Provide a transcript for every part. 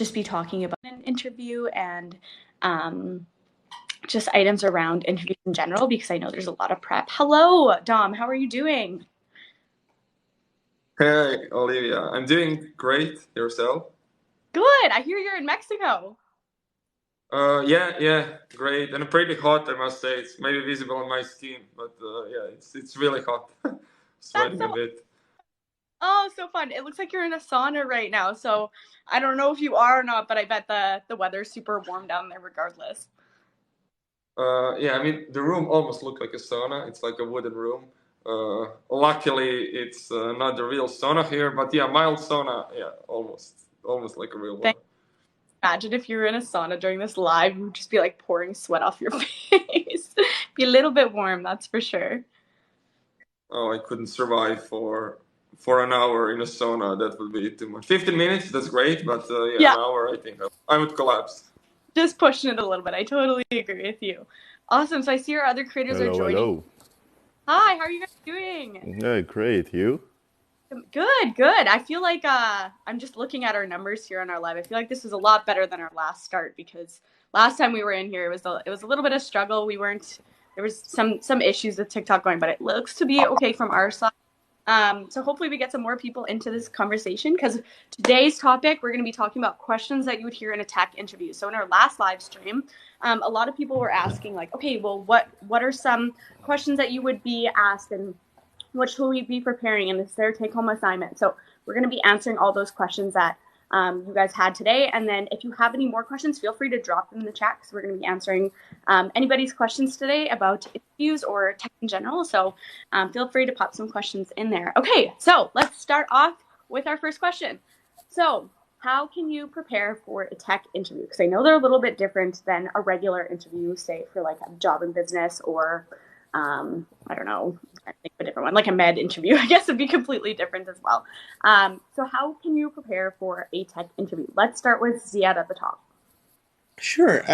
just be talking about an interview and just items around interviews in general, because I know there's a lot of prep. Hello, Dom. How are you doing? Hey, Olivia. I'm doing great. Yourself? Good. I hear you're in Mexico. Yeah, great. And pretty hot, I must say. It's maybe visible on my skin, but yeah, it's really hot. That's Sweating a so bit. so fun. It looks like you're in a sauna right now. So I don't know if you are or not, but I bet the weather's super warm down there regardless. Yeah, I mean the room almost looked like a sauna. It's like a wooden room. Luckily, it's not the real sauna here, but yeah, mild sauna. Yeah, almost like a real one. Thank Imagine if you were in a sauna during this live, you would just be like pouring sweat off your face. Be a little bit warm, that's for sure. Oh, I couldn't survive for an hour in a sauna. That would be too much. 15 minutes, that's great, but yeah, Yeah, an hour, I think I would collapse. just pushing it a little bit. I totally agree with you. Awesome. So I see our other creators are Hello, joining. hello. Hi, how are you guys doing? Great. You? Good, good. I feel like I'm just looking at our numbers here on our live. I feel like this is a lot better than our last start, because last time we were in here it was a little bit of struggle. We weren't There was some issues with TikTok going, but it looks to be okay from our side. So hopefully we get some more people into this conversation, because today's topic, we're going to be talking about questions that you would hear in a tech interview. So in our last live stream, a lot of people were asking like, okay, well, what are some questions that you would be asked, and what should we be preparing, and this is their take home assignment. So we're going to be answering all those questions that you guys had today. And then if you have any more questions, feel free to drop them in the chat, because we're going to be answering anybody's questions today about interviews or tech in general. So feel free to pop some questions in there. Okay, so let's start off with our first question. So how can you prepare for a tech interview? Because I know they're a little bit different than a regular interview, say for like a job in business, or I don't know, I think of a different one, like a med interview, I guess would be completely different as well. So how can you prepare for a tech interview? Let's start with Ziad at the top. Sure.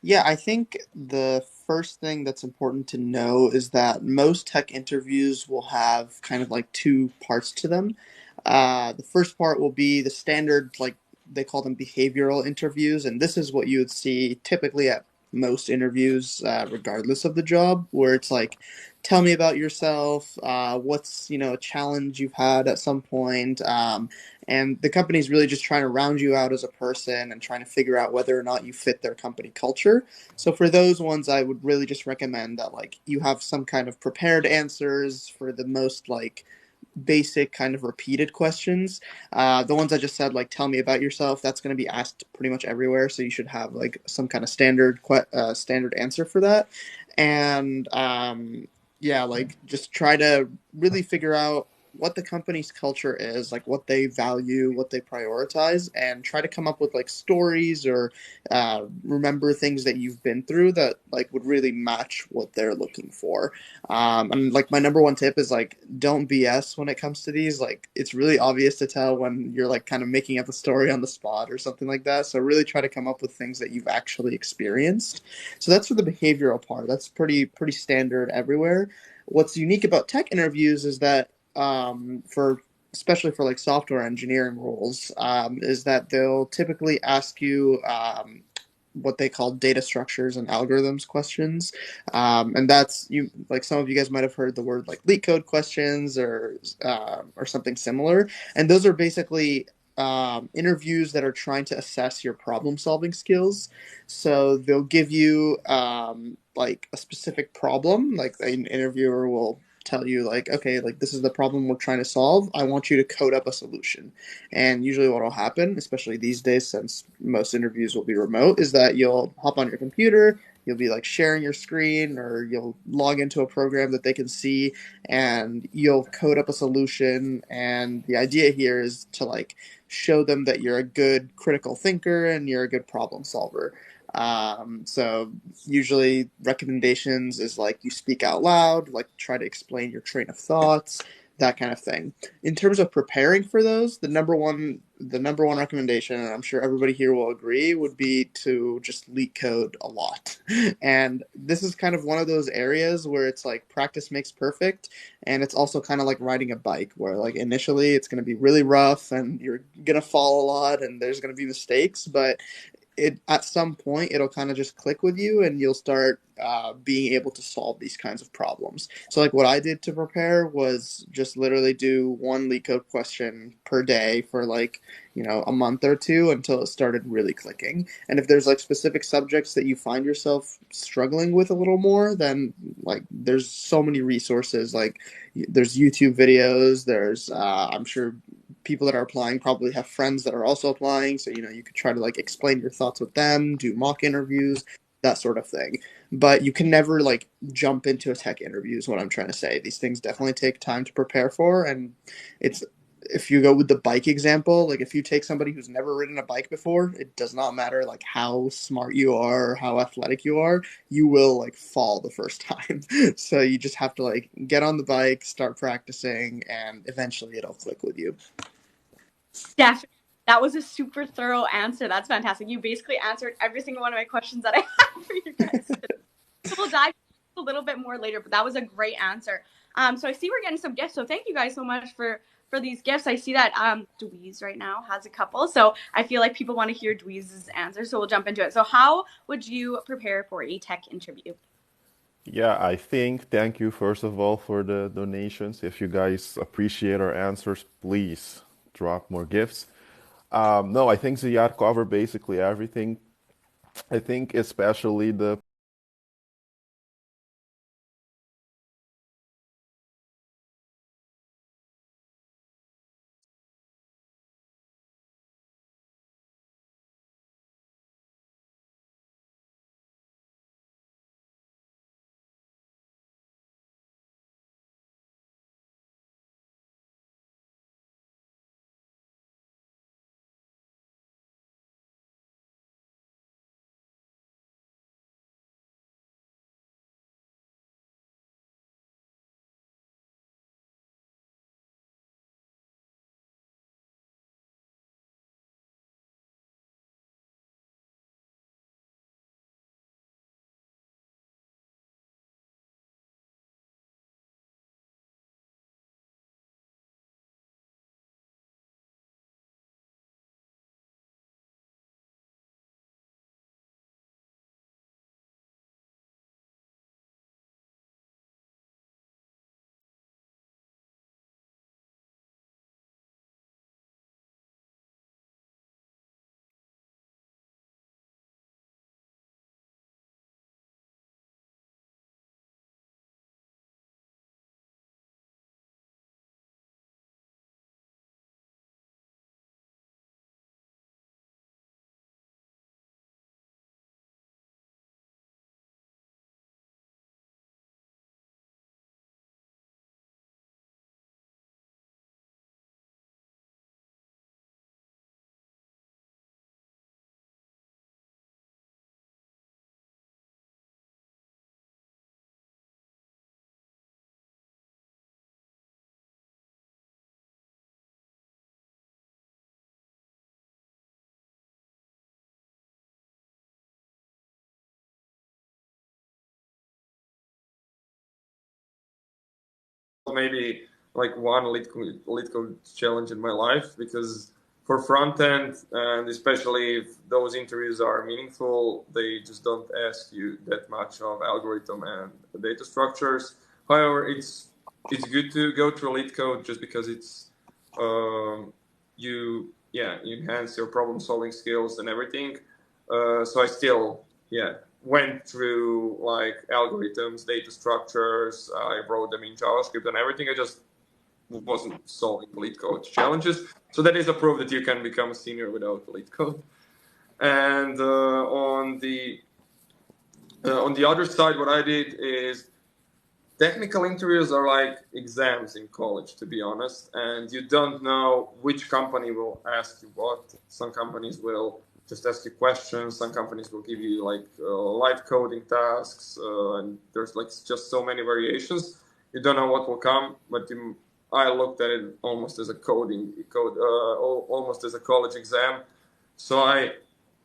Yeah, I think the first thing that's important to know is that most tech interviews will have kind of like two parts to them. The first part will be the standard, like they call them behavioral interviews, and this is what you would see typically at most interviews, regardless of the job, where it's like, tell me about yourself, what's, a challenge you've had at some point, and the company's really just trying to round you out as a person and trying to figure out whether or not you fit their company culture. So for those ones, I would really just recommend that like you have some kind of prepared answers for the most like basic kind of repeated questions. The ones I just said, like tell me about yourself, that's going to be asked pretty much everywhere. So you should have like some kind of standard answer for that. And yeah, like just try to really figure out what the company's culture is, like what they value, what they prioritize, and try to come up with like stories or remember things that you've been through that like would really match what they're looking for. And like my number one tip is like don't BS when it comes to these. Like it's really obvious to tell when you're like kind of making up a story on the spot or something like that. So really try to come up with things that you've actually experienced. So that's for the behavioral part. That's pretty standard everywhere. What's unique about tech interviews is that for especially for like software engineering roles, is that they'll typically ask you what they call data structures and algorithms questions, and that's you like some of you guys might have heard the word like leak code questions or something similar, and those are basically interviews that are trying to assess your problem solving skills. So they'll give you like a specific problem, like an interviewer will tell you like, okay, like this is the problem we're trying to solve, I want you to code up a solution. And usually what will happen, especially these days since most interviews will be remote, is that you'll hop on your computer, you'll be like sharing your screen, or you'll log into a program that they can see, and you'll code up a solution. And the idea here is to like show them that you're a good critical thinker and you're a good problem solver. So usually recommendations is like you speak out loud, like try to explain your train of thoughts, that kind of thing. In terms of preparing for those, the number one recommendation, and I'm sure everybody here will agree, would be to just leak code a lot. And this is kind of one of those areas where it's like practice makes perfect, and it's also kind of like riding a bike, where like initially it's going to be really rough and you're going to fall a lot and there's going to be mistakes, but it at some point it'll kind of just click with you and you'll start being able to solve these kinds of problems. So like what I did to prepare was just literally do one leak code question per day for like a month or two until it started really clicking. And if there's like specific subjects that you find yourself struggling with a little more, then like there's so many resources. Like there's YouTube videos, there's I'm sure people that are applying probably have friends that are also applying, so you could try to like explain your thoughts with them, do mock interviews, that sort of thing. But you can never like jump into a tech interview is what I'm trying to say. These things definitely take time to prepare for, and it's if you go with the bike example, like if you take somebody who's never ridden a bike before, it does not matter like how smart you are or how athletic you are, you will like fall the first time. So you just have to like get on the bike, start practicing, and eventually it'll click with you. Definitely. That was a super thorough answer. That's fantastic. You basically answered every single one of my questions that I had for you guys. We'll dive a little bit more later, but that was a great answer. So I see we're getting some gifts. So thank you guys so much for these gifts. I see that Dweez right now has a couple. So I feel like people want to hear Dweez's answer. So we'll jump into it. So how would you prepare for a tech interview? Yeah, I think thank you first of all for the donations. If you guys appreciate our answers, please drop more gifts. No, I think Ziad covered basically everything. I think especially the maybe like one lead code challenge in my life, because for front end, and especially if those interviews are meaningful, they just don't ask you that much of algorithm and data structures. However, it's good to go through lead code just because it's you enhance your problem solving skills and everything. So I still went through like algorithms, data structures. I wrote them in JavaScript and everything. I just wasn't solving lead code challenges. So that is a proof that you can become a senior without lead code. And on the other side, what I did is technical interviews are like exams in college, to be honest. And you don't know which company will ask you what. Some companies will just ask you questions. Some companies will give you like live coding tasks, and there's like just so many variations. You don't know what will come, but I looked at it almost as a almost as a college exam. So I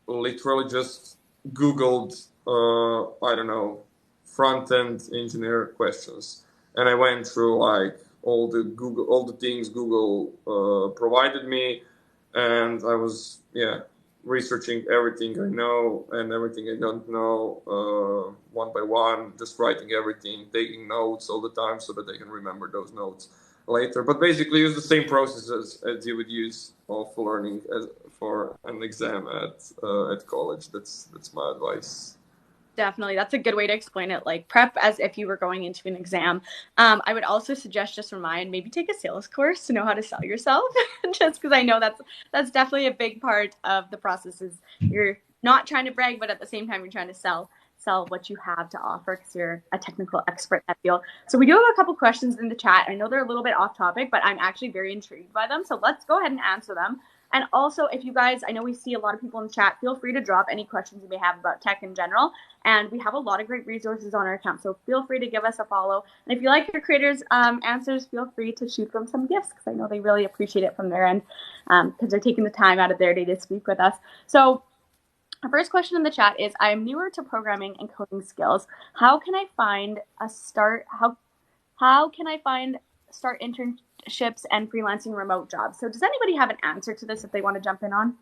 literally just Googled, I don't know, front-end engineer questions, and I went through like all the things Google provided me, and I was researching everything I know and everything I don't know, one by one, just writing everything, taking notes all the time so that I can remember those notes later. But basically, use the same process as you would use of learning for an exam at college. That's my advice. Definitely. That's a good way to explain it. Like prep as if you were going into an exam. I would also suggest, just for mine, maybe take a sales course to know how to sell yourself. Just because I know that's definitely a big part of the process. Is you're not trying to brag, but at the same time you're trying to sell what you have to offer because you're a technical expert in that field. So we do have a couple questions in the chat. I know they're a little bit off topic, but I'm actually very intrigued by them. So let's go ahead and answer them. And also, if you guys, I know we see a lot of people in the chat, feel free to drop any questions you may have about tech in general. And we have a lot of great resources on our account, so feel free to give us a follow. And if you like your creators' answers, feel free to shoot them some gifts because I know they really appreciate it from their end because they're taking the time out of their day to speak with us. So our first question in the chat is, I am newer to programming and coding skills. How can I find start internships and freelancing remote jobs? So does anybody have an answer to this if they want to jump in on?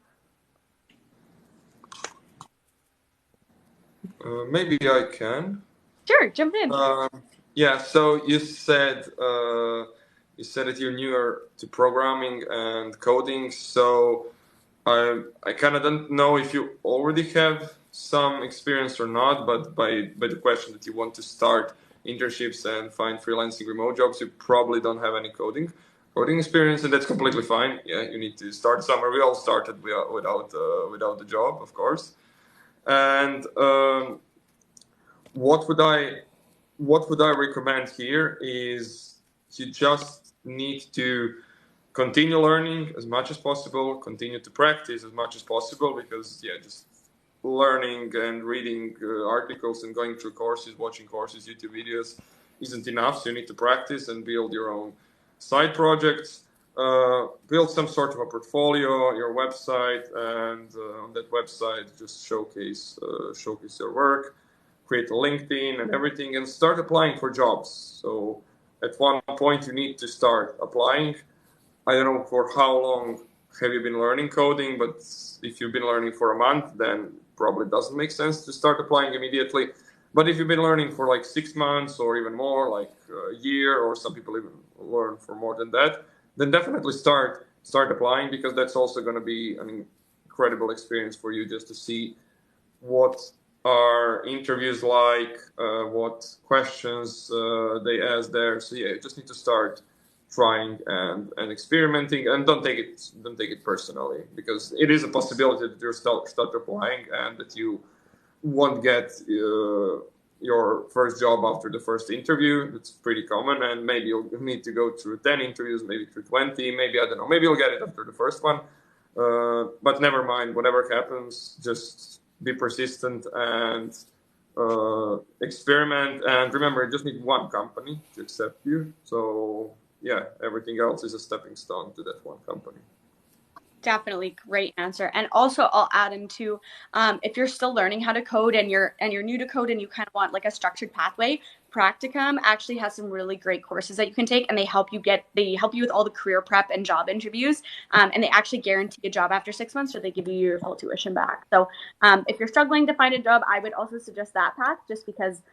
Maybe I can. Sure, jump in. So you said that you're newer to programming and coding. So I kind of don't know if you already have some experience or not, but by the question that you want to start internships and find freelancing remote jobs, you probably don't have any coding experience, and that's completely fine. Yeah, you need to start somewhere. We all started without the job, of course. And what would I recommend here is you just need to continue learning as much as possible, continue to practice as much as possible, because just learning and reading articles and going through courses, watching courses, YouTube videos isn't enough. So you need to practice and build your own side projects, build some sort of a portfolio, your website, and on that website just showcase your work, create a LinkedIn and everything, and start applying for jobs. So at one point you need to start applying. I don't know for how long have you been learning coding, but if you've been learning for a month, then probably doesn't make sense to start applying immediately. But if you've been learning for like 6 months or even more, like a year, or some people even learn for more than that, then definitely start applying, because that's also going to be an incredible experience for you, just to see what are interviews like, what questions they ask there. So you just need to start trying and experimenting, and don't take it personally, because it is a possibility that you start applying and that you won't get your first job after the first interview. That's pretty common, and maybe you'll need to go through 10 interviews, maybe through 20, maybe, I don't know, maybe you'll get it after the first one. But never mind, whatever happens, just be persistent and experiment. And remember, you just need one company to accept you. So everything else is a stepping stone to that one company. Definitely great answer. And also I'll add into if you're still learning how to code and you're new to code and you kind of want like a structured pathway, Practicum actually has some really great courses that you can take, and they help you with all the career prep and job interviews, and they actually guarantee a job after 6 months, or they give you your full tuition back. So if you're struggling to find a job, I would also suggest that path, just because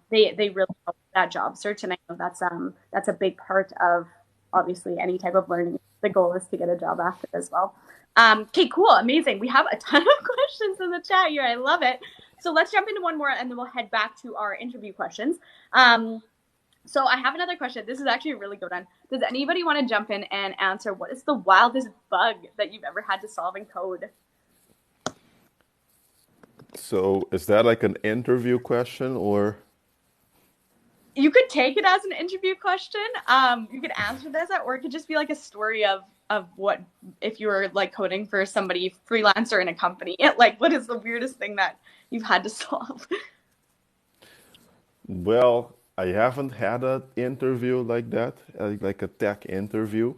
they really help that job search, and I know that's a big part of obviously any type of learning. The goal is to get a job after as well. Okay, cool, amazing. We have a ton of questions in the chat here. I love it. So let's jump into one more, and then we'll head back to our interview questions. So I have another question. This is actually a really good one. Does anybody want to jump in and answer what is the wildest bug that you've ever had to solve in code? So is that like an interview question, or? You could take it as an interview question. You could answer this, or it could just be like a story of what, if you were like coding for somebody, freelancer in a company, like what is the weirdest thing that you've had to solve? Well, I haven't had an interview like that, like a tech interview,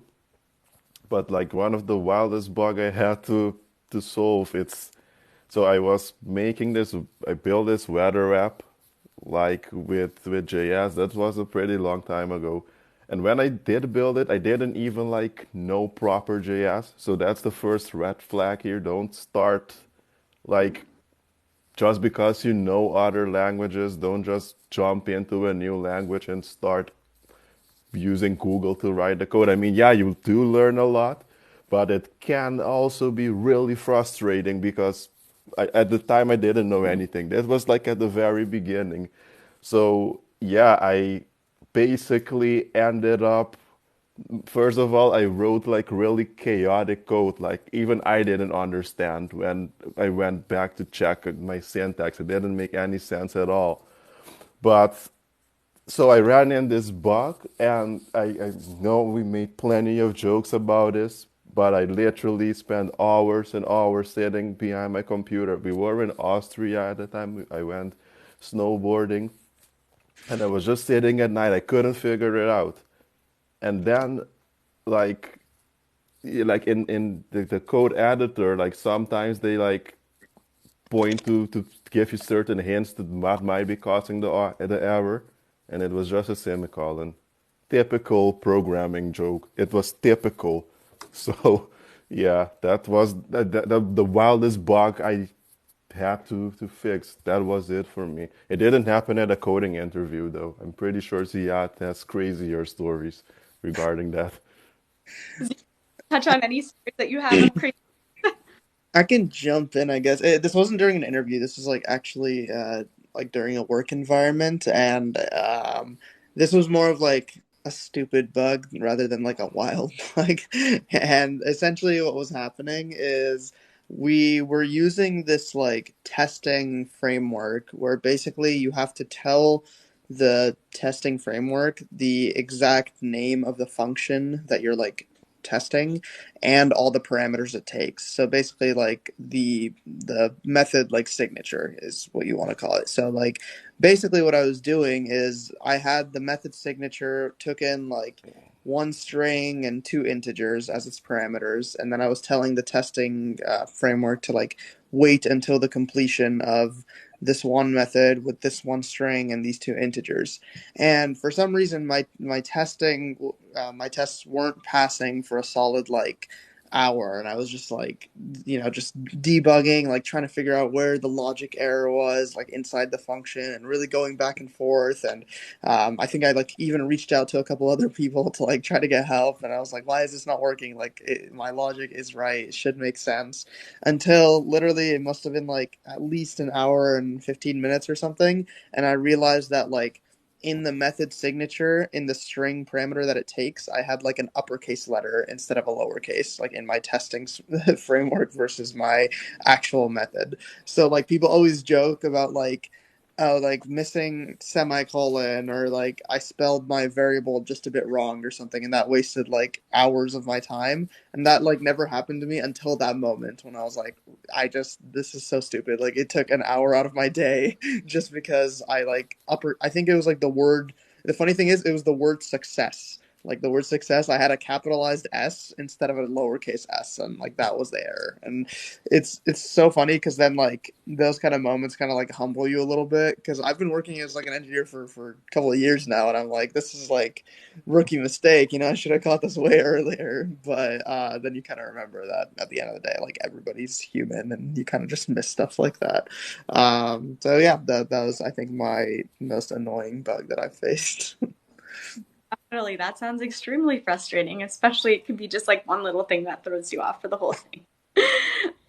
but like one of the wildest bug I had to solve. It's so I was making this, I built this weather app like with JS. That was a pretty long time ago. And when I did build it, I didn't even like know proper JS. So that's the first red flag here. Don't start like just because you know other languages, don't just jump into a new language and start using Google to write the code. I mean, yeah, you do learn a lot, but it can also be really frustrating because at the time I didn't know anything. That was like at the very beginning. So, yeah, I basically ended up, first of all, I wrote like really chaotic code. Like, even I didn't understand when I went back to check my syntax. It didn't make any sense at all. But so I ran in this bug, and I know we made plenty of jokes about this, but I literally spent hours and hours sitting behind my computer. We were in Austria at the time. I went snowboarding, and I was just sitting at night. I couldn't figure it out. And then, like, like in the code editor, like sometimes they like point to give you certain hints that what might be causing the error, and it was just a semicolon. Typical programming joke. It was typical. So, yeah, that was the wildest bug I had to fix. That was it for me. It didn't happen at a coding interview, though. I'm pretty sure Ziad has crazier stories regarding that. Touch on any stories that you have of crazy. I can jump in, I guess. This wasn't during an interview. This was like actually like during a work environment, and this was more of like a stupid bug rather than like a wild bug. And essentially, what was happening is we were using this like testing framework where basically you have to tell the testing framework the exact name of the function that you're like testing and all the parameters it takes. So basically like the method like signature is what you want to call it. So like basically what I was doing is I had the method signature, took in like one string and two integers as its parameters, and then I was telling the testing framework to like wait until the completion of this one method with this one string and these two integers. And for some reason my tests weren't passing for a solid like hour, and I was just like, just debugging, like trying to figure out where the logic error was like inside the function, and really going back and forth. And I think I like even reached out to a couple other people to like try to get help, and I was like, why is this not working? Like my logic is right, it should make sense. Until literally it must have been like at least an hour and 15 minutes or something, and I realized that like in the method signature, in the string parameter that it takes, I had like an uppercase letter instead of a lowercase, like in my testing framework versus my actual method. So like people always joke about like, oh, like missing semicolon, or like I spelled my variable just a bit wrong or something, and that wasted like hours of my time. And that like never happened to me until that moment when I was like, this is so stupid. Like it took an hour out of my day just because I think it was like the funny thing is it was the word success. Like the word success, I had a capitalized S instead of a lowercase s, and like that was the error. And it's so funny because then like those kind of moments kind of like humble you a little bit, because I've been working as like an engineer for a couple of years now, and I'm like, this is like rookie mistake. I should have caught this way earlier. But then you kind of remember that at the end of the day, like everybody's human, and you kind of just miss stuff like that. So yeah, that was I think my most annoying bug that I've faced. Really, that sounds extremely frustrating, especially it could be just like one little thing that throws you off for the whole thing.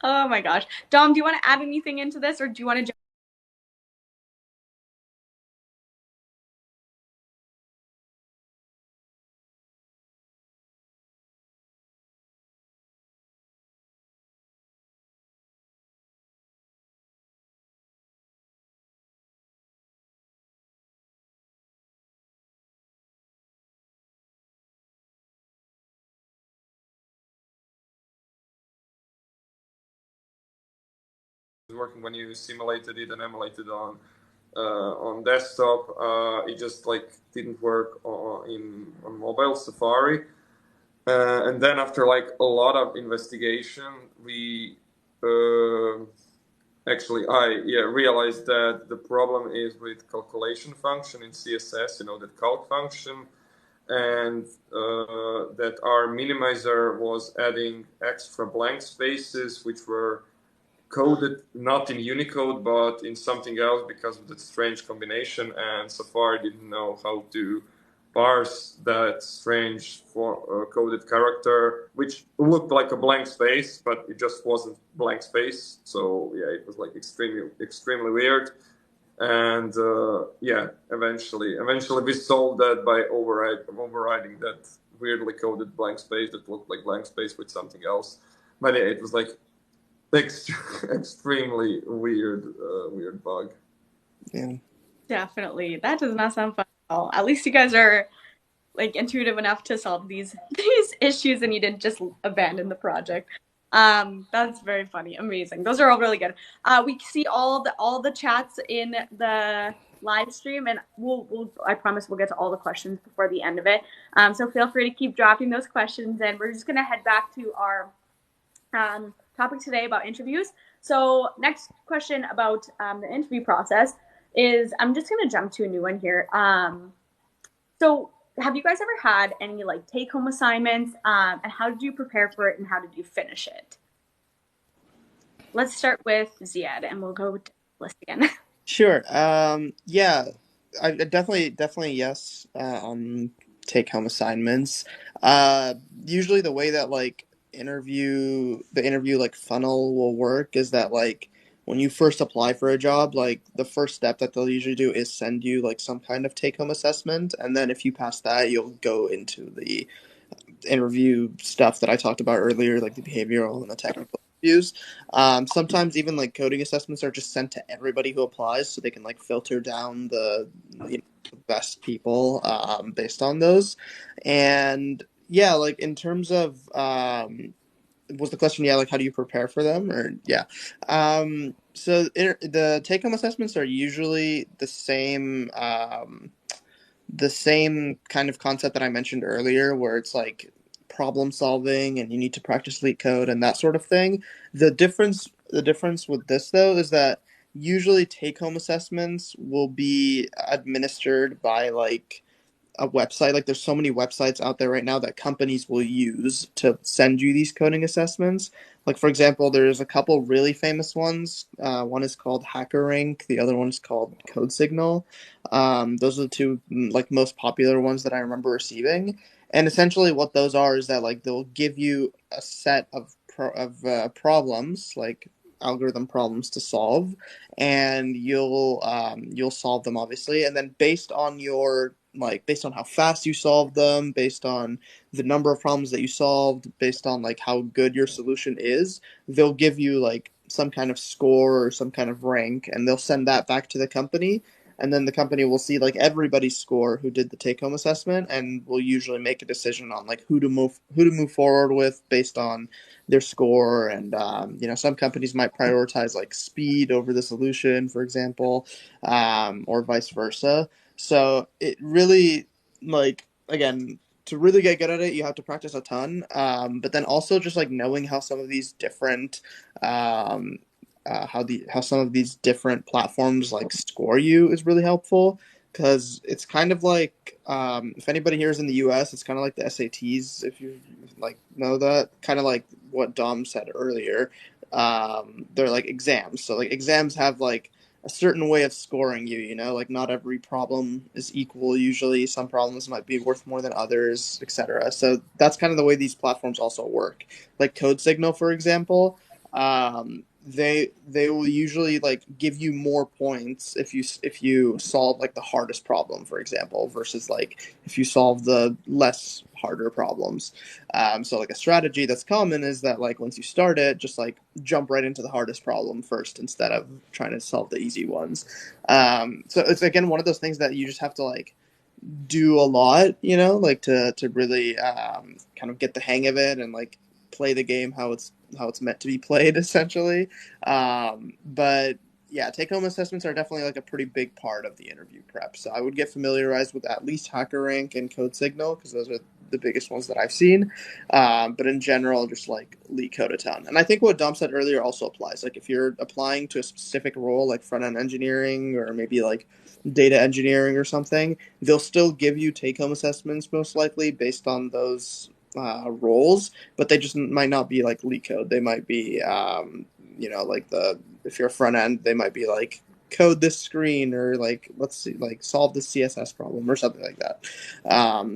Oh my gosh. Dom, do you want to add anything into this, or do you want to jump? Working when you simulated it and emulated on on desktop. It just like didn't work on mobile Safari. And then after like a lot of investigation, we actually I realized that the problem is with calculation function in CSS. You know, that calc function, and that our minimizer was adding extra blank spaces, which were coded not in Unicode but in something else because of that strange combination, and Safari didn't know how to parse that strange coded character, which looked like a blank space, but it just wasn't blank space. So yeah, it was like extremely weird. And eventually we solved that by overriding that weirdly coded blank space that looked like blank space with something else. But yeah, it was like extremely weird bug. Yeah. Definitely. That does not sound fun at all. At least you guys are like intuitive enough to solve these issues and you didn't just abandon the project. That's very funny. Amazing. Those are all really good. We see all the chats in the live stream, and I promise we'll get to all the questions before the end of it. So feel free to keep dropping those questions, and we're just gonna head back to our topic today about interviews. So next question about the interview process is, I'm just gonna jump to a new one here. So have you guys ever had any like take-home assignments, and how did you prepare for it and how did you finish it? Let's start with Ziad, and we'll go to list again. Sure. Yeah, I definitely yes on take-home assignments. Usually the way that like the interview like funnel will work is that like when you first apply for a job, like the first step that they'll usually do is send you like some kind of take-home assessment, and then if you pass that, you'll go into the interview stuff that I talked about earlier, like the behavioral and the technical interviews. Sometimes even like coding assessments are just sent to everybody who applies, so they can like filter down the best people based on those. And yeah, like in terms of was the question, yeah, like how do you prepare for them, or yeah. So the take-home assessments are usually the same kind of concept that I mentioned earlier, where it's like problem solving and you need to practice LeetCode and that sort of thing. The difference with this though is that usually take-home assessments will be administered by like a website. Like there's so many websites out there right now that companies will use to send you these coding assessments. Like for example, there's a couple really famous ones. One is called HackerRank. The other one is called CodeSignal. Those are the two like most popular ones that I remember receiving. And essentially, what those are is that like they'll give you a set of problems, like algorithm problems to solve, and you'll solve them obviously, and then based on how fast you solved them, based on the number of problems that you solved, based on like how good your solution is, they'll give you like some kind of score or some kind of rank, and they'll send that back to the company, and then the company will see like everybody's score who did the take home assessment, and will usually make a decision on like who to move forward with based on their score. And some companies might prioritize like speed over the solution, for example, or vice versa. So it really, like, again, to really get good at it, you have to practice a ton. But then also just like knowing how some of these different how some of these different platforms like score you is really helpful, because it's kind of like if anybody here is in the US, it's kind of like the SATs, if you like know that, kind of like what Dom said earlier. They're like exams, so like exams have like a certain way of scoring you, like not every problem is equal. Usually some problems might be worth more than others, etc. So that's kind of the way these platforms also work. Like CodeSignal, for example, they will usually like give you more points if you solve like the hardest problem, for example, versus like if you solve the less harder problems. So like a strategy that's common is that like once you start it, just like jump right into the hardest problem first instead of trying to solve the easy ones. So it's again one of those things that you just have to like do a lot, like to really kind of get the hang of it and like play the game how it's meant to be played, essentially. But yeah, take-home assessments are definitely like a pretty big part of the interview prep. So I would get familiarized with at least HackerRank and CodeSignal because those are the biggest ones that I've seen. But in general, just like LeetCode a ton. And I think what Dom said earlier also applies. Like if you're applying to a specific role, like front-end engineering or maybe like data engineering or something, they'll still give you take-home assessments most likely based on those roles, but they just might not be like LeetCode. They might be, like if you're a front end, they might be like code this screen or like let's see, like solve this CSS problem or something like that.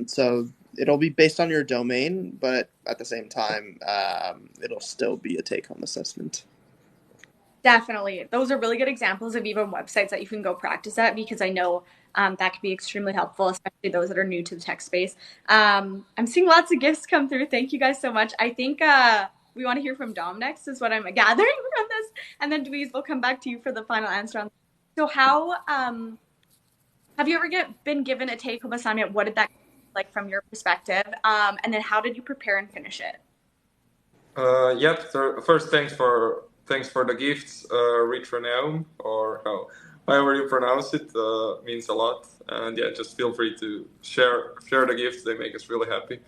So it'll be based on your domain, but at the same time, it'll still be a take-home assessment. Definitely. Those are really good examples of even websites that you can go practice at, because I know that could be extremely helpful, especially those that are new to the tech space. I'm seeing lots of gifts come through. Thank you guys so much. I think we want to hear from Dom next, is what I'm gathering from this. And then Dweez, we'll come back to you for the final answer on. So how have you ever been given a take-home assignment? What did that like from your perspective? And then how did you prepare and finish it? Yep. So first, thanks for the gifts. Retronoum, or however you pronounce it, means a lot. And yeah, just feel free to share the gifts. They make us really happy.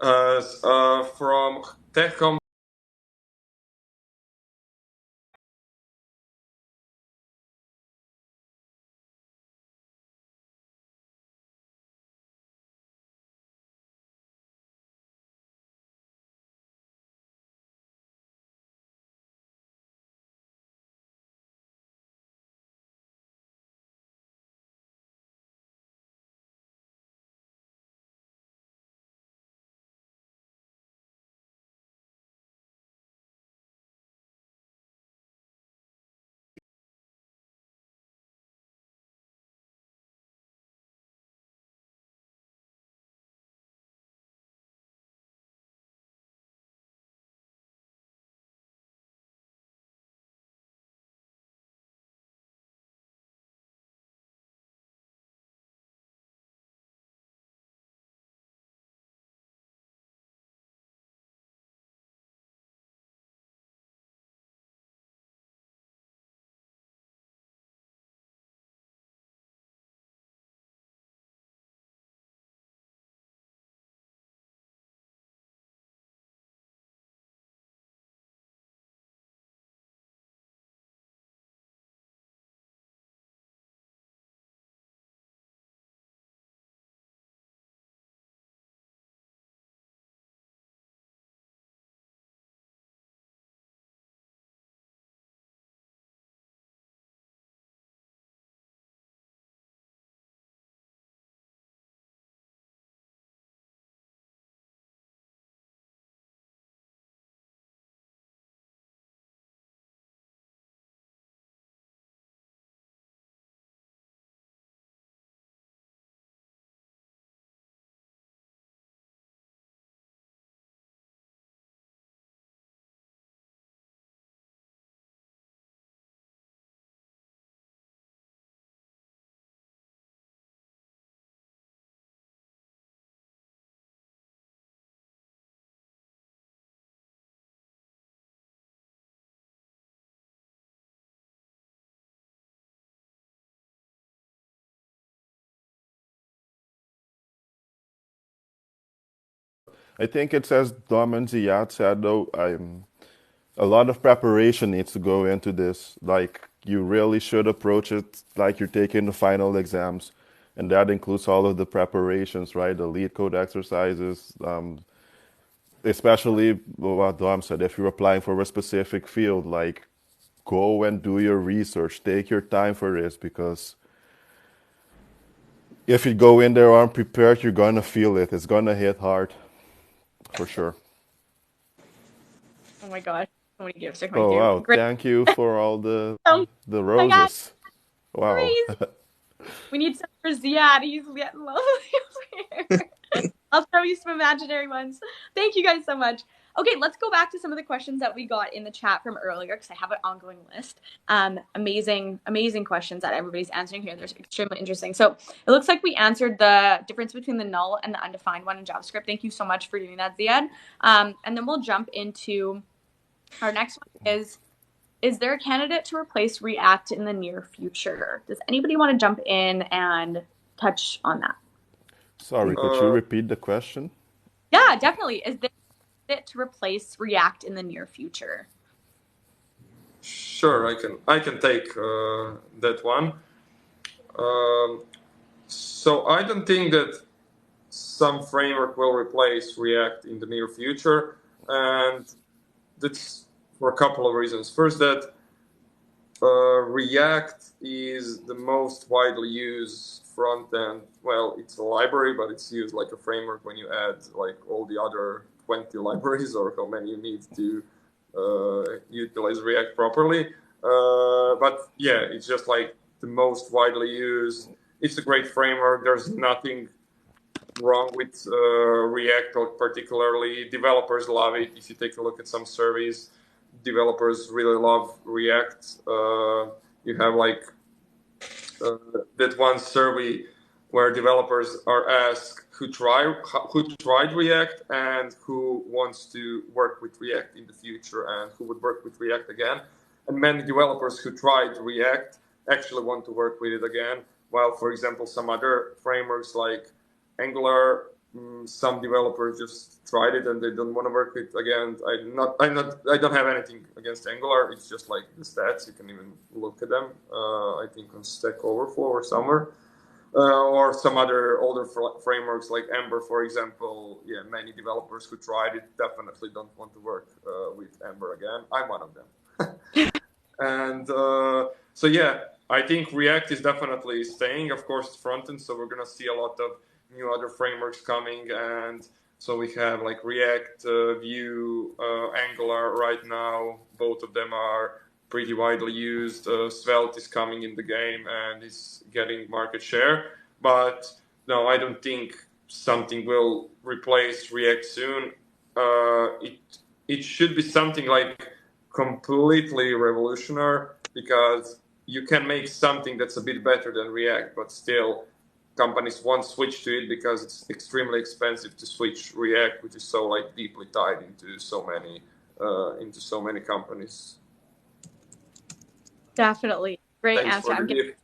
From TechCom. I think it's as Dom and Ziad said, though, a lot of preparation needs to go into this. Like, you really should approach it like you're taking the final exams. And that includes all of the preparations, right? The lead code exercises, especially what Dom said, if you're applying for a specific field, like, go and do your research. Take your time for this, because if you go in there unprepared, you're gonna feel it. It's gonna hit hard, for sure. Oh my gosh, so many gifts are coming Oh through. wow! Great. Thank you for all the Oh my God, roses. Wow. crazy. We need some for Ziad. He's getting lovely over here. I'll throw you some imaginary ones. Thank you guys so much. Okay, let's go back to some of the questions that we got in the chat from earlier, because I have an ongoing list. Amazing questions that everybody's answering here. They're extremely interesting. So it looks like we answered the difference between the null and the undefined one in JavaScript. Thank you so much for doing that, Ziad. And then we'll jump into our next one is is there a candidate to replace React in the near future? Does anybody want to jump in and touch on that? Sorry, could you repeat the question? Yeah, definitely. Is there a candidate to replace React in the near future? Sure, I can take that one. So I don't think that some framework will replace React in the near future, and that's for a couple of reasons. First, that React is the most widely used front end. Well, it's a library, but it's used like a framework when you add like all the other 20 libraries or how many you need to utilize React properly. But yeah, it's just like the most widely used. It's a great framework. There's nothing wrong with React, particularly. Developers love it. If you take a look at some surveys, developers really love React. You have like that one survey where developers are asked who tried React and who wants to work with React in the future and who would work with React again. And many developers who tried React actually want to work with it again. While, for example, some other frameworks like Angular, some developers just tried it and they don't want to work with it again. I don't have anything against Angular. It's just like the stats. You can even look at them. I think on Stack Overflow or somewhere. Or some other older frameworks like Ember, for example. Yeah, many developers who tried it definitely don't want to work with Ember again. I'm one of them. And so yeah, I think React is definitely staying. Of course, front end, so we're gonna see a lot of new other frameworks coming, and so we have like React, Vue, Angular right now. Both of them are pretty widely used. Svelte is coming in the game and is getting market share. But no, I don't think something will replace React soon. It should be something like completely revolutionary, because you can make something that's a bit better than React, but still companies won't switch to it because it's extremely expensive to switch React, which is so like deeply tied into so many companies. Definitely. Great Thanks answer. for the gift.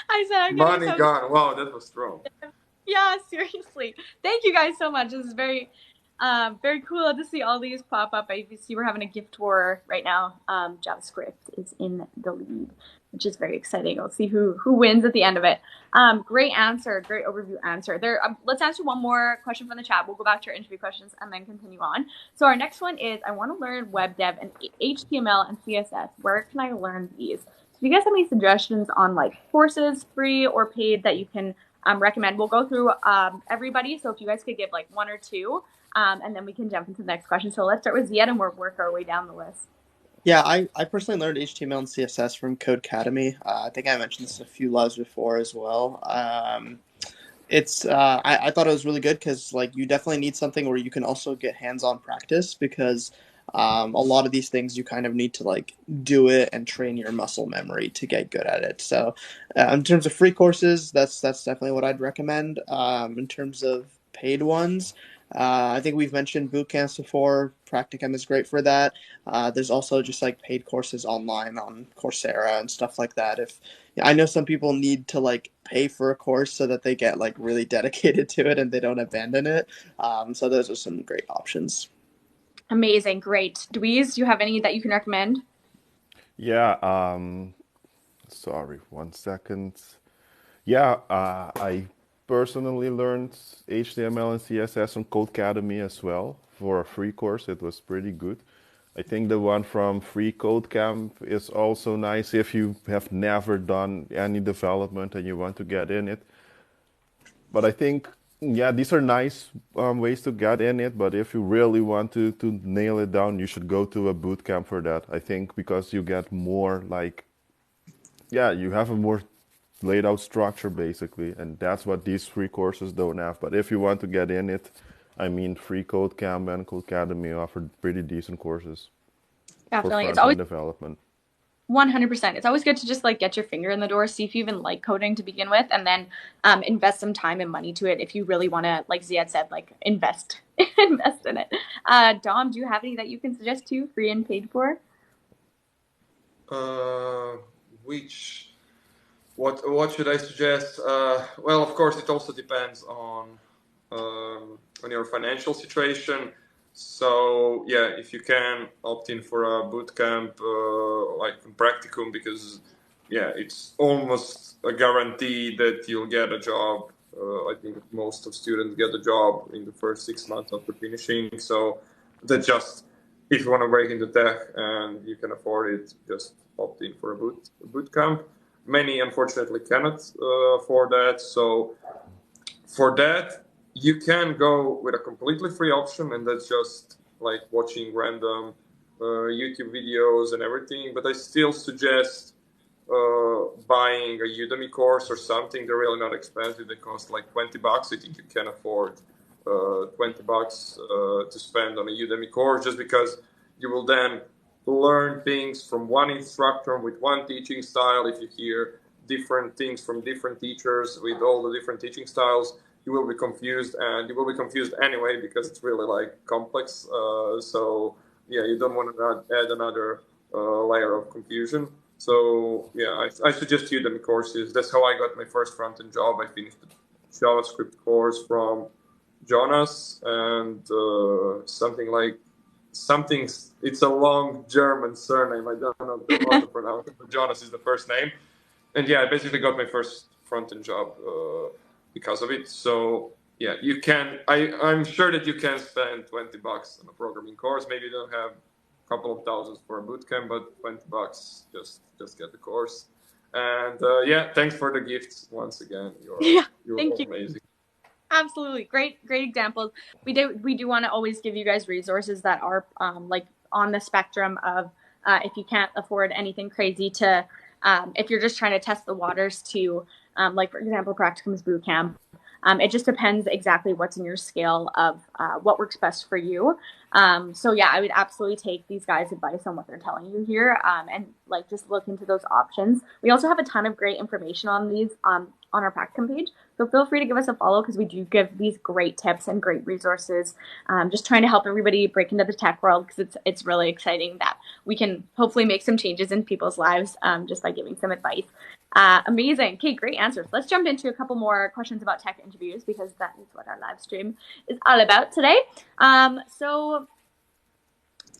I said I'm money gone. Wow, that was strong. Yeah, seriously. Thank you guys so much. This is very cool to see all these pop up. I see we're having a gift war right now. JavaScript is in the lead, which is very exciting. We'll see who wins at the end of it. Great answer, great overview answer. There. Let's answer one more question from the chat. We'll go back to our interview questions and then continue on. So our next one is, I want to learn web dev and HTML and CSS. Where can I learn these? So if you guys have any suggestions on like courses, free or paid, that you can recommend, we'll go through everybody. So if you guys could give like one or two, and then we can jump into the next question. So let's start with Ziad and we'll work our way down the list. Yeah, I personally learned HTML and CSS from Codecademy. I think I mentioned this a few lives before as well. I thought it was really good because like you definitely need something where you can also get hands-on practice, because a lot of these things you kind of need to like do it and train your muscle memory to get good at it. So in terms of free courses, that's definitely what I'd recommend. In terms of paid ones, I think we've mentioned boot camps before. Practicum is great for that. There's also just like paid courses online on Coursera and stuff like that. I know some people need to like pay for a course so that they get like really dedicated to it and they don't abandon it. So those are some great options. Amazing, great. Dweez, do you have any that you can recommend? Yeah. Sorry, 1 second. Yeah, I personally learned HTML and CSS on Codecademy as well for a free course. It was pretty good. I think the one from Free Code Camp is also nice if you have never done any development and you want to get in it. But I think, yeah, these are nice ways to get in it. But if you really want to nail it down, you should go to a boot camp for that. I think because you get more like, yeah, you have a more laid out structure basically, and that's what these free courses don't have. But if you want to get in it, I mean, Free Code Camp and Codecademy offer pretty decent courses Definitely, for it's always front-end development. 100%. It's always good to just like get your finger in the door, see if you even like coding to begin with, and then invest some time and money to it if you really want to, like Ziad said, like invest invest in it. Dom, do you have any that you can suggest too, free and paid for? Which what should I suggest? Well, of course, it also depends on your financial situation. So yeah, if you can opt in for a boot camp like practicum, because yeah, it's almost a guarantee that you'll get a job. I think most of students get a job in the first 6 months after finishing. So that just if you want to break into tech and you can afford it, just opt in for a boot camp. Many unfortunately cannot afford that. So for that, you can go with a completely free option, and that's just like watching random YouTube videos and everything. But I still suggest buying a Udemy course or something. They're really not expensive. They cost like $20. I think you can afford $20 to spend on a Udemy course, just because you will then learn things from one instructor with one teaching style. If you hear different things from different teachers with all the different teaching styles, you will be confused, and you will be confused anyway because it's really like complex. So yeah, you don't want to add another layer of confusion. So yeah, I suggest Udemy courses. That's how I got my first front-end job. I finished the JavaScript course from Jonas, and something. It's a long German surname. I don't know how to pronounce it, but Jonas is the first name. And yeah, I basically got my first front-end job because of it. So yeah, you can. I'm sure that you can spend $20 on a programming course. Maybe you don't have a couple of thousands for a bootcamp, but $20 just get the course. And yeah, thanks for the gifts once again. You're Thank you. amazing. Absolutely. Great examples. We do want to always give you guys resources that are like on the spectrum of if you can't afford anything crazy to if you're just trying to test the waters to like for example practicums bootcamp. It just depends exactly what's in your scale of what works best for you. So yeah, I would absolutely take these guys' advice on what they're telling you here and like just look into those options. We also have a ton of great information on these on our practicum page. So feel free to give us a follow because we do give these great tips and great resources. Just trying to help everybody break into the tech world because it's really exciting that we can hopefully make some changes in people's lives just by giving some advice. Amazing. Okay, great answers. Let's jump into a couple more questions about tech interviews because that is what our live stream is all about today. So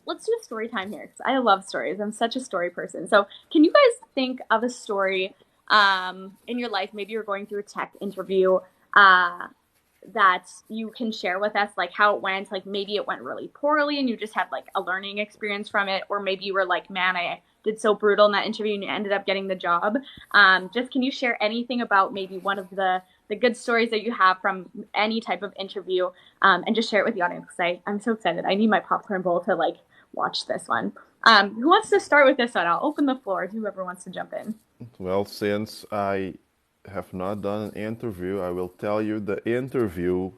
let's do a story time here because I love stories. I'm such a story person. So can you guys think of a story in your life? Maybe you're going through a tech interview that you can share with us, like how it went. Like maybe it went really poorly and you just had like a learning experience from it, or maybe you were like, man, I did so brutal in that interview and you ended up getting the job. Just can you share anything about maybe one of the good stories that you have from any type of interview and just share it with the audience because I'm so excited. I need my popcorn bowl to like watch this one. Who wants to start with this one? I'll open the floor to whoever wants to jump in. Well, since I have not done an interview, I will tell you the interview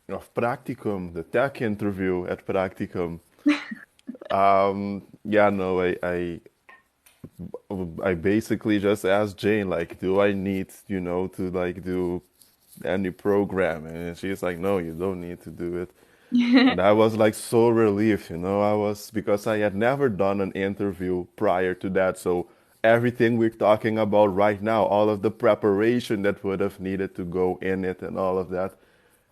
of Practicum, the tech interview at Practicum. Yeah, no, I basically just asked Jane, like, do I need, to like do any programming? And she's like, no, you don't need to do it. And I was like so relieved, because I had never done an interview prior to that. So everything we're talking about right now, all of the preparation that would have needed to go in it and all of that,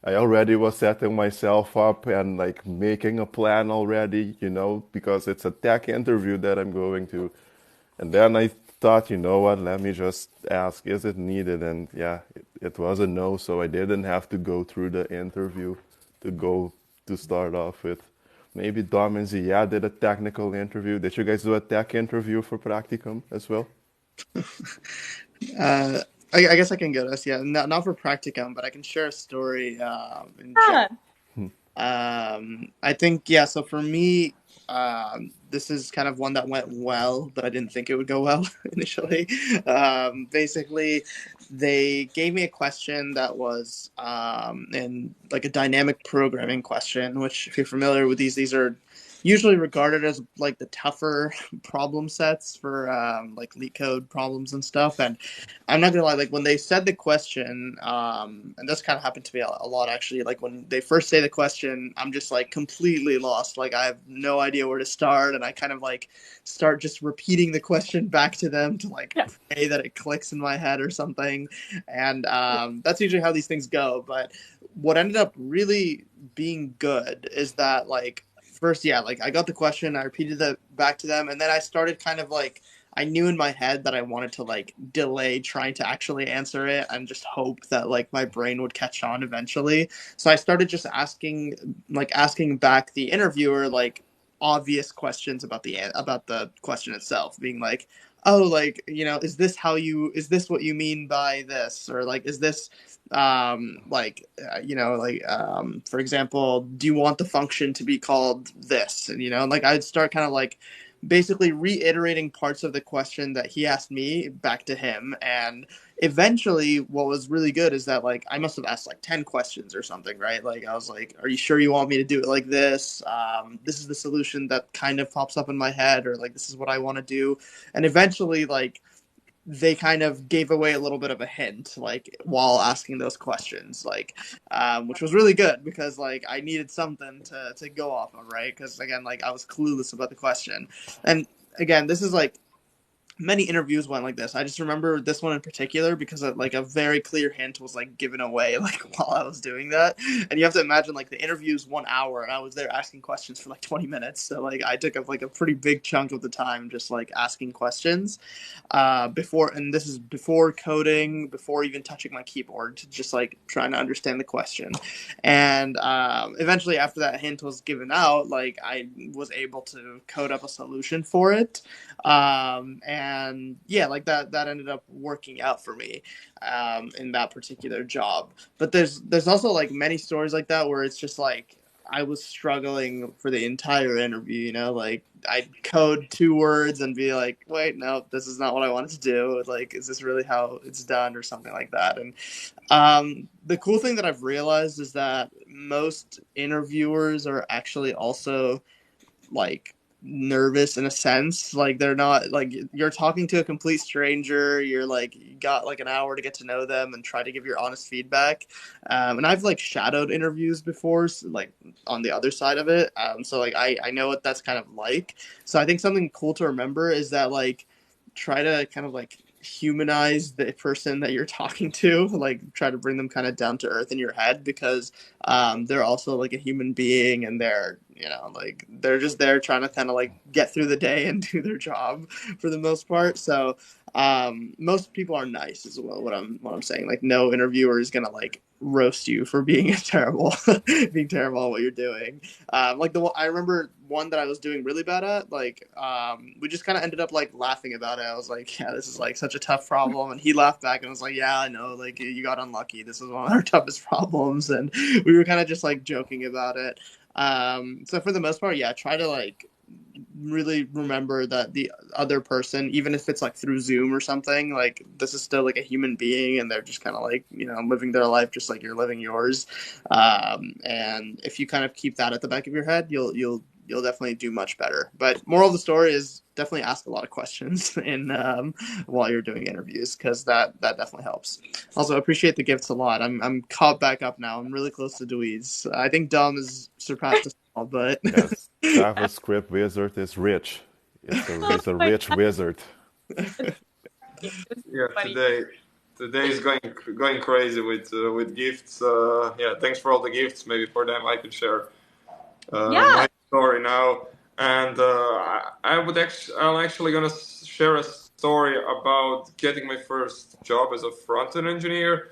I already was setting myself up and like making a plan already, because it's a tech interview that I'm going to. And then I thought, you know what, let me just ask, is it needed? And yeah, it was a no, so I didn't have to go through the interview to start off with. Maybe Dom and Zia did a technical interview. Did you guys do a tech interview for Practicum as well? I guess I can go this. Yeah, not for Practicum, but I can share a story in general. I think, yeah, so for me, this is kind of one that went well, but I didn't think it would go well initially. Basically, they gave me a question that was in like a dynamic programming question, which if you're familiar with these are usually regarded as like the tougher problem sets for like leak code problems and stuff. And I'm not gonna lie, like when they said the question, and this kind of happened to me a lot actually. Like when they first say the question, I'm just like completely lost. Like I have no idea where to start, and I kind of like start just repeating the question back to them to like Yeah. pray that it clicks in my head or something. And that's usually how these things go. But what ended up really being good is that like first, yeah, like I got the question, I repeated that back to them, and then I started kind of like I knew in my head that I wanted to like delay trying to actually answer it and just hope that like my brain would catch on eventually. So I started just asking back the interviewer like obvious questions about the question itself, being like, oh, like, you know, is this what you mean by this, or like is this for example, do you want the function to be called this? And, you know, like I'd start kind of like basically reiterating parts of the question that he asked me back to him. And eventually what was really good is that like I must have asked like 10 questions or something, right? Like I was like, are you sure you want me to do it like this? This is the solution that kind of pops up in my head, or like this is what I want to do. And eventually like they kind of gave away a little bit of a hint, like while asking those questions, like, which was really good because like I needed something to go off of, right? Because again, like I was clueless about the question, and again, this is like many interviews went like this. I just remember this one in particular because like a very clear hint was like given away like while I was doing that. And you have to imagine like the interview's 1 hour and I was there asking questions for like 20 minutes. So like I took up like a pretty big chunk of the time just like asking questions before, and this is before coding, before even touching my keyboard, to just like trying to understand the question. And eventually after that hint was given out, like I was able to code up a solution for it, and yeah, like that ended up working out for me in that particular job. But there's also like many stories like that where it's just like I was struggling for the entire interview, you know, like I'd code 2 words and be like, wait, no, this is not what I wanted to do. Like, is this really how it's done, or something like that? And the cool thing that I've realized is that most interviewers are actually also like nervous in a sense. Like they're not like, you're talking to a complete stranger, you're like, you got like an hour to get to know them and try to give your honest feedback. And I've like shadowed interviews before, so, like on the other side of it, so like I know what that's kind of like. So I think something cool to remember is that like try to kind of like humanize the person that you're talking to, like try to bring them kind of down to earth in your head, because they're also like a human being, and they're, you know, like they're just there trying to kind of like get through the day and do their job for the most part. So most people are nice as well. What I'm saying, like no interviewer is gonna like roast you for being terrible being terrible at what you're doing. Like I remember one that I was doing really bad at, like we just kind of ended up like laughing about it. I was like, yeah, this is like such a tough problem, and he laughed back and was like, yeah, I know, like you got unlucky, this is one of our toughest problems. And we were kind of just like joking about it. So for the most part, yeah, try to like really remember that the other person, even if it's like through Zoom or something, like this is still like a human being, and they're just kind of like, you know, living their life just like you're living yours. And if you kind of keep that at the back of your head, you'll definitely do much better. But moral of the story is definitely ask a lot of questions in while you're doing interviews, because that definitely helps. Also, appreciate the gifts a lot. I'm caught back up now. I'm really close to Dweez. I think Dom has surpassed us all, but Yes, JavaScript wizard is rich. He's a rich wizard. Yeah, Funny. today is going crazy with gifts. Yeah, thanks for all the gifts. Maybe for them I could share Yeah. my story now. And I'm actually gonna share a story about getting my first job as a front-end engineer,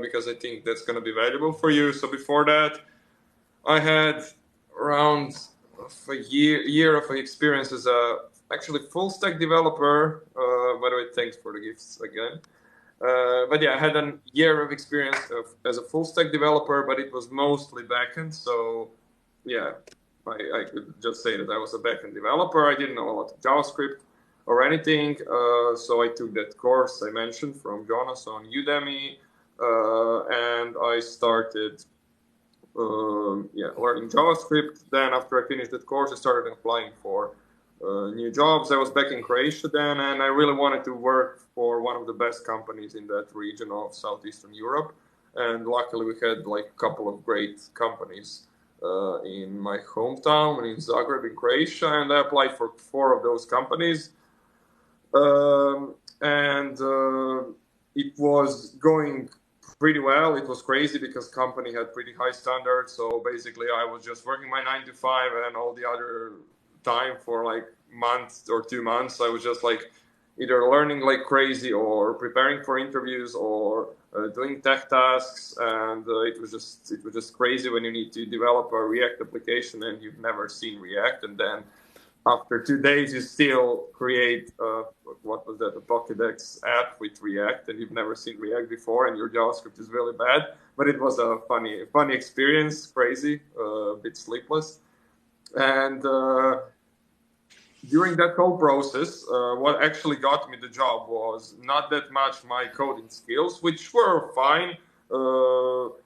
because I think that's gonna be valuable for you. So before that, I had around a year of experience as a actually full stack developer. By the way, thanks for the gifts again. But yeah, I had a year of experience as a full stack developer, but it was mostly backend. So yeah, I could just say that I was a backend developer. I didn't know a lot of JavaScript or anything. So I took that course I mentioned from Jonas on Udemy, and I started learning JavaScript. Then after I finished that course, I started applying for new jobs. I was back in Croatia then, and I really wanted to work for one of the best companies in that region of Southeastern Europe. And luckily, we had like a couple of great companies in my hometown in Zagreb in Croatia, and I applied for 4 of those companies. And it was going pretty well. It was crazy because company had pretty high standards. So basically, I was just working my 9 to 5, and all the other time for like month or 2 months, I was just like either learning like crazy or preparing for interviews or doing tech tasks. And it was just crazy when you need to develop a React application and you've never seen React, and then after 2 days, you still create what was that, a Pokédex app with React, and you've never seen React before, and your JavaScript is really bad. But it was a funny experience, crazy, a bit sleepless. And during that whole process, what actually got me the job was not that much my coding skills, which were fine.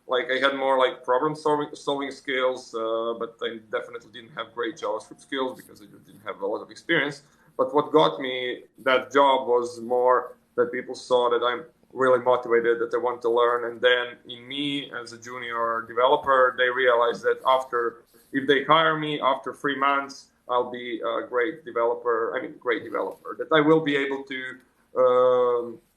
Like I had more like problem solving skills, but I definitely didn't have great JavaScript skills because I just didn't have a lot of experience. But what got me that job was more that people saw that I'm really motivated, that I want to learn. And then in me as a junior developer, they realized that if they hire me after 3 months, I'll be a great developer. That I will be able to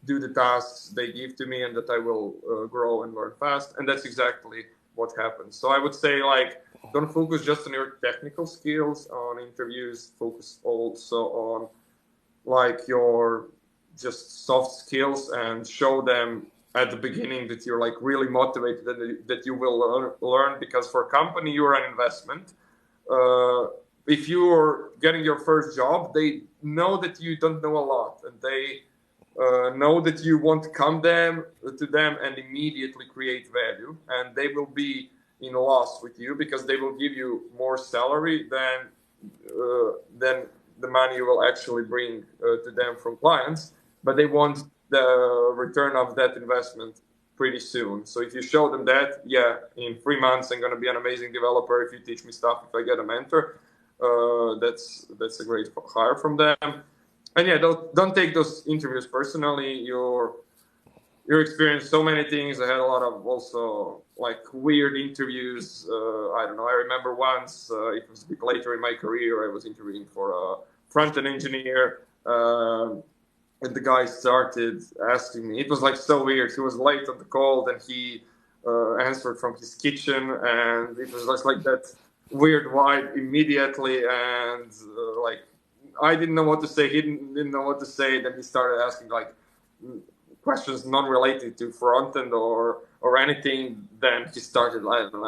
do the tasks they give to me, and that I will grow and learn fast. And that's exactly what happens. So I would say, like, don't focus just on your technical skills on interviews. Focus also on like your just soft skills, and show them at the beginning that you're like really motivated and that you will learn. Because for a company, you're an investment. If you're getting your first job, they know that you don't know a lot, and they know that you want to come to them and immediately create value, and they will be in loss with you because they will give you more salary than the money you will actually bring to them from clients, but they want the return of that investment pretty soon. So if you show them that, yeah, in 3 months I'm going to be an amazing developer if you teach me stuff, if I get a mentor, that's a great hire from them. And yeah, don't take those interviews personally. You experienced so many things. I had a lot of also like weird interviews. I don't know. I remember once, it was a bit later in my career, I was interviewing for a front-end engineer. And the guy started asking me. It was like so weird. He was late on the call, then he answered from his kitchen, and it was just like that weird vibe immediately. And like I didn't know what to say. He didn't know what to say. Then he started asking like questions non-related to front end or anything. Then he started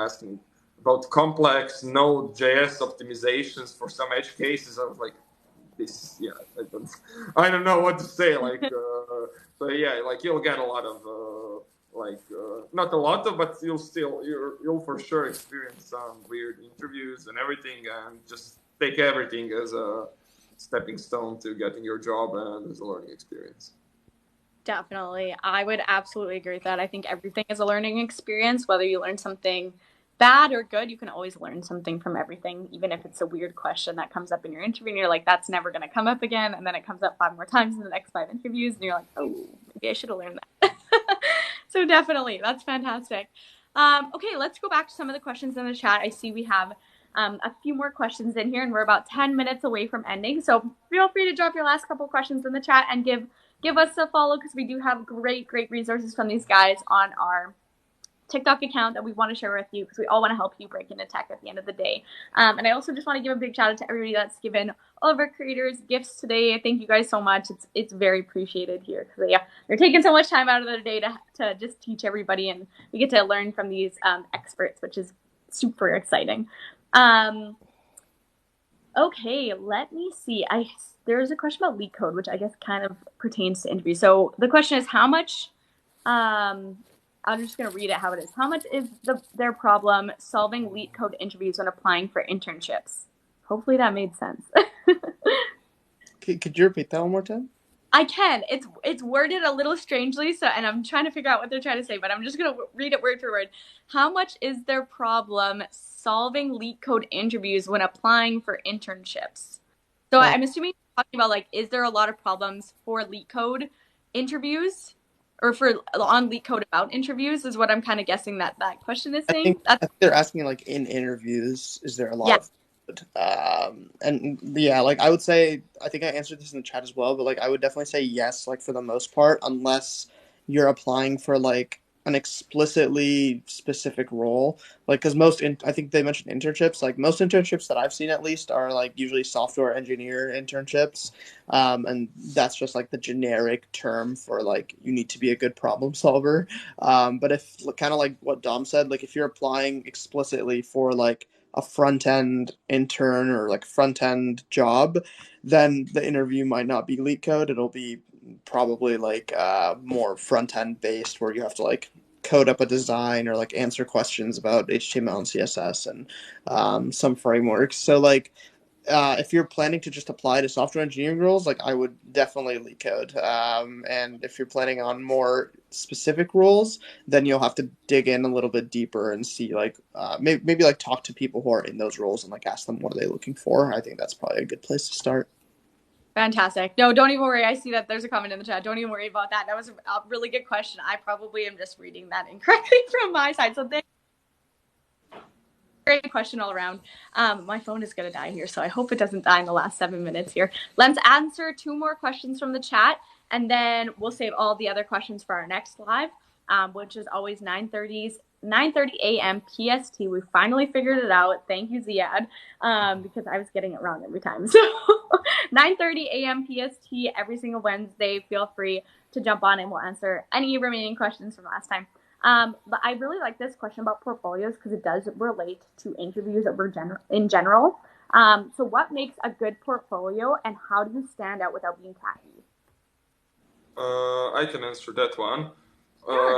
asking about complex Node.js optimizations for some edge cases. I was like, I don't know what to say. Like, so yeah, like you'll get a lot of not a lot of, but you'll for sure experience some weird interviews and everything, and just take everything as a stepping stone to getting your job and as a learning experience. Definitely. I would absolutely agree with that. I think everything is a learning experience, whether you learn something bad or good. You can always learn something from everything, even if it's a weird question that comes up in your interview and you're like, that's never going to come up again. And then it comes up 5 more times in the next 5 interviews and you're like, oh, maybe I should have learned that. So definitely, that's fantastic. Okay, let's go back to some of the questions in the chat. I see we have a few more questions in here, and we're about 10 minutes away from ending. So feel free to drop your last couple questions in the chat and give us a follow, because we do have great resources from these guys on our TikTok account that we want to share with you, because we all want to help you break into tech at the end of the day. And I also just want to give a big shout out to everybody that's given all of our creators gifts today. Thank you guys so much. It's very appreciated here, because they're taking so much time out of their day to just teach everybody, and we get to learn from these experts, which is super exciting. Okay, let me see. There's a question about LeetCode, which I guess kind of pertains to interviews. So the question is, how much, I'm just going to read it how it is. How much is their problem solving LeetCode interviews when applying for internships? Hopefully that made sense. Could you repeat that one more time? I can. It's worded a little strangely, so and I'm trying to figure out what they're trying to say, but I'm just gonna read it word for word. How much is their problem solving LeetCode interviews when applying for internships? So Uh, I'm assuming you're talking about like, is there a lot of problems for LeetCode interviews, or for on LeetCode about interviews? Is what I'm kind of guessing that question is saying. I think they're asking like in interviews, is there a lot Yeah. of and yeah, like I would say I think I answered this in the chat as well, but like I would definitely say yes, like for the most part, unless you're applying for like an explicitly specific role. Like because I think they mentioned internships. Like most internships that I've seen at least are like usually software engineer internships. And that's just like the generic term for like you need to be a good problem solver. But if kind of like what Dom said, like if you're applying explicitly for like a front end intern or like front end job, then the interview might not be LeetCode. It'll be probably like more front end based where you have to like code up a design or like answer questions about HTML and CSS and some frameworks. So like if you're planning to just apply to software engineering roles, like I would definitely LeetCode. And if you're planning on more specific roles, then you'll have to dig in a little bit deeper and see like maybe like talk to people who are in those roles and like ask them what are they looking for. I think that's probably a good place to start. Fantastic. No, don't even worry. I see that there's a comment in the chat. Don't even worry about that. That was a really good question. I probably am just reading that incorrectly from my side. So thank great question all around. My phone is going to die here, so I hope it doesn't die in the last 7 minutes here. Let's answer 2 more questions from the chat, and then we'll save all the other questions for our next live, which is always 9:30 a.m. PST. We finally figured it out. Thank you, Ziad, because I was getting it wrong every time. So 9:30 a.m. PST every single Wednesday. Feel free to jump on and we'll answer any remaining questions from last time. But I really like this question about portfolios because it does relate to interviews that we're in general. So what makes a good portfolio and how do you stand out without being tacky? I can answer that one.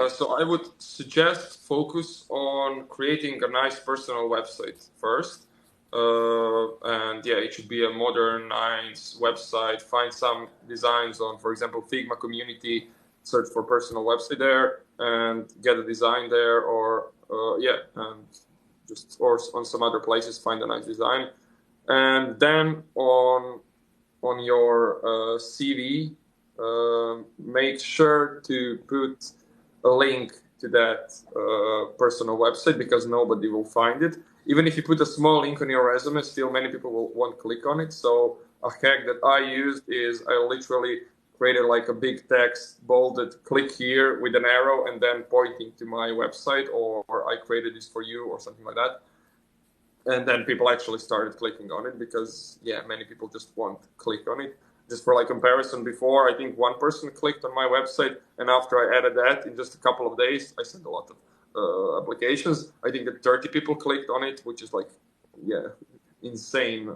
So I would suggest focus on creating a nice personal website first. And yeah, it should be a modern, nice website. Find some designs on, for example, Figma community, search for personal website there and get a design there, or and just or on some other places find a nice design. And then on your CV, make sure to put a link to that personal website because nobody will find it. Even if you put a small link on your resume, still many people won't click on it. So a hack that I used is I literally created like a big text, bolded, click here with an arrow and then pointing to my website, or I created this for you or something like that. And then people actually started clicking on it because many people just won't click on it. Just for like comparison, before I think one person clicked on my website, and after I added that, in just a couple of days, I sent a lot of applications. I think that 30 people clicked on it, which is like insane,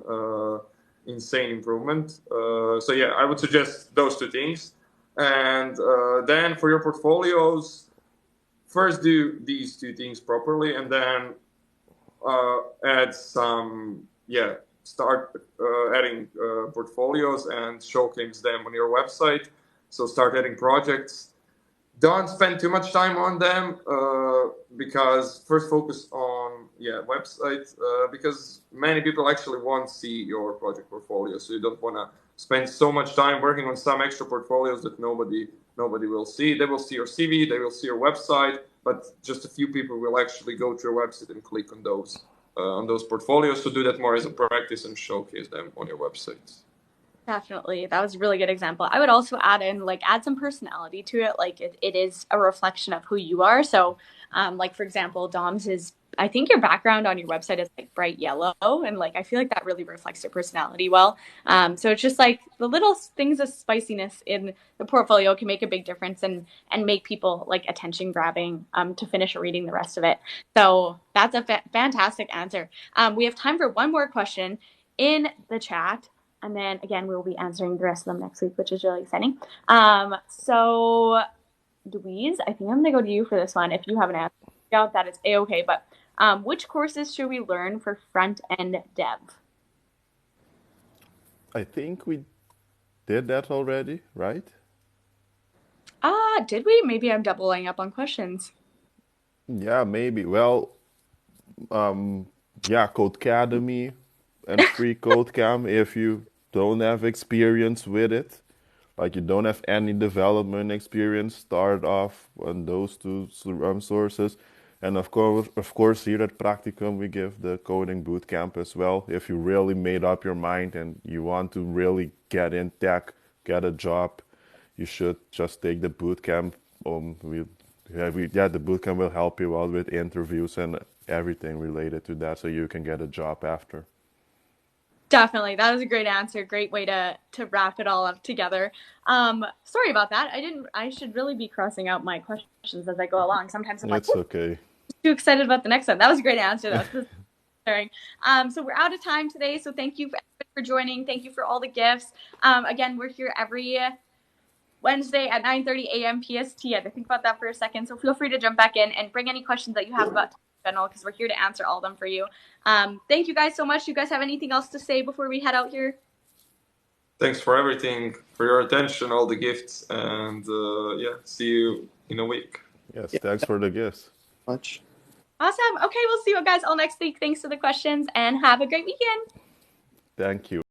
insane improvement. So I would suggest those 2 things, and then for your portfolios, first do these 2 things properly, and then add some start adding portfolios and showcase them on your website. So start adding projects. Don't spend too much time on them because first focus on website because many people actually won't see your project portfolio. So you don't want to spend so much time working on some extra portfolios that nobody will see. They will see your CV, they will see your website, but just a few people will actually go to your website and click on those portfolios. So do that more as a practice and showcase them on your websites. Definitely. That was a really good example. I would also add some personality to it. Like it is a reflection of who you are. So like for example, Dom's is, I think your background on your website is like bright yellow. And like, I feel like that really reflects your personality well. So it's just like the little things of spiciness in the portfolio can make a big difference and make people like attention grabbing to finish reading the rest of it. So that's a fantastic answer. We have time for one more question in the chat. And then again, we will be answering the rest of them next week, which is really exciting. So Louise, I think I'm gonna go to you for this one. If you have an answer, that is a-okay. But which courses should we learn for front-end dev? I think we did that already, right? Did we? Maybe I'm doubling up on questions. Yeah, maybe. Well, um, yeah, Codecademy and Free Codecam if you don't have experience with it. Like you don't have any development experience, start off on those two sources. And of course, here at Practicum, we give the coding bootcamp as well. If you really made up your mind and you want to really get in tech, get a job, you should just take the bootcamp. The bootcamp will help you out with interviews and everything related to that, so you can get a job after. Definitely. That was a great answer. Great way to wrap it all up together. Sorry about that. I should really be crossing out my questions as I go along. Sometimes I'm like, It's okay. too excited about the next one. That was a great answer. That was sharing. So we're out of time today. So thank you for joining. Thank you for all the gifts. Again, we're here every Wednesday at 9:30 a.m. PST. I had to think about that for a second. So feel free to jump back in and bring any questions that you have about general, because we're here to answer all of them for you. Thank you guys so much. You guys have anything else to say before we head out here? Thanks for everything, for your attention, all the gifts, and yeah, see you in a week. Yes, Yeah. thanks for the gifts. Much. Awesome. Okay, we'll see you guys all next week. Thanks for the questions and have a great weekend. Thank you.